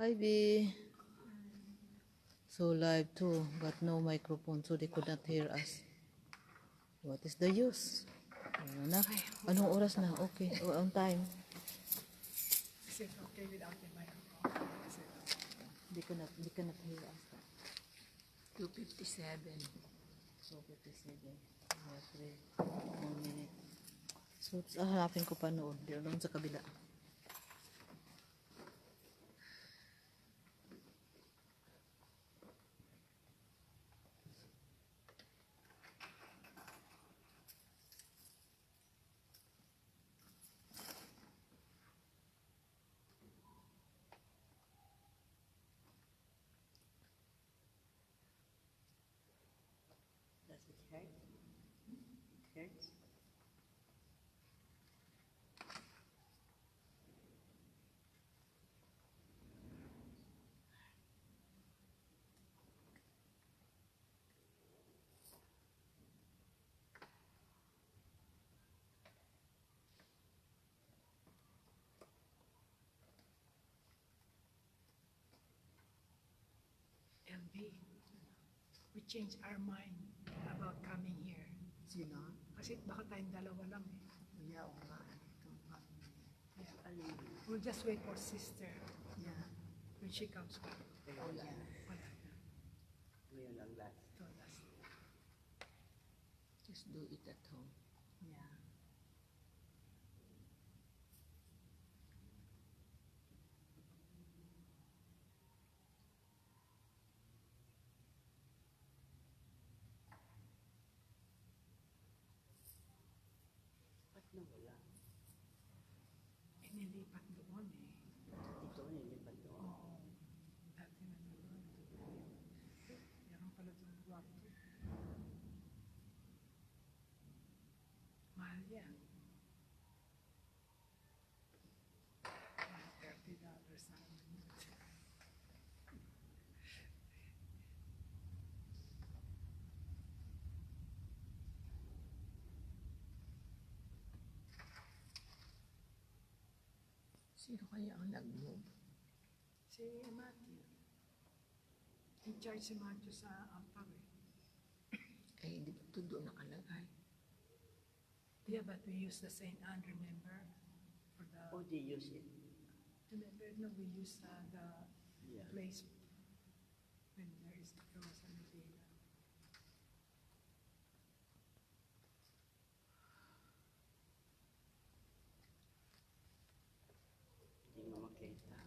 Hi B. So live too, but no microphone, so they could not hear us. What is the use? Ano na? Anong oras na? Okay, on time. Is it okay without the microphone? They cannot hear us. 2:57. So 57. Yeah, 3 more minutes. So, hanapin ko pa noon. Doon sa kabila. Does it hurt? It hurts? LB, we changed our mind about coming here. Sino? Kasi baka tayong dalawa lang eh. Yeah, oo nga. Yeah. We'll just wait for sister Yeah. when she comes back. Oh, yeah. Wala na. Ngayon ang last. Ito, last. Just do it at home. Yeah. Ba't nawala? Inilipat doon eh. Dito, nilipat doon. Oo. Dati na doon. Meron pala doon kwarto. Mahal yan. $30 sa amin. Sino kaya ang nag-move? Si Matthew. In charge si Matthew sa altar eh. Eh, hindi ba ito doon nakalagay? Yeah, but we use the St. Anne, remember? For the, Oh, they use it. remember, no, we use the Yeah. place when there is the cross and the veil. Hindi mo makita.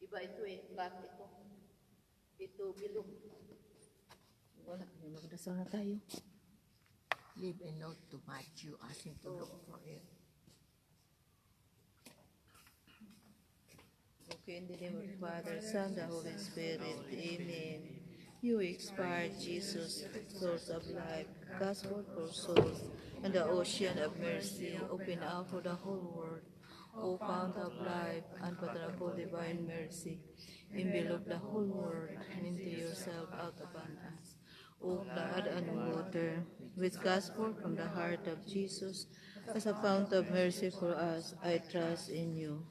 Iba ito eh, flat ito. Ito bilog. Wala, may magdasal na tayo. Leave a note to Matthew, ask him to look for it. Okay, in the name of the Father, Son, the Holy Spirit. Amen. You expired, Jesus, source of life, gospel for souls, and the ocean of mercy, open out for the whole world. O fount of life, unfathomable divine mercy, envelop the whole world into yourself out upon us. O blood and water, with gospel from the heart of Jesus, as a fount of mercy for us, I trust in you.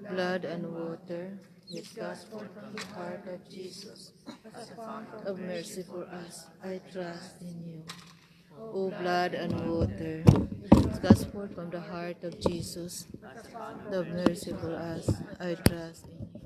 Blood and water, with gospel from the heart of Jesus, as a fount of mercy for us, I trust in you. O blood and water, with gospel from the heart of Jesus, of mercy for us, I trust in you.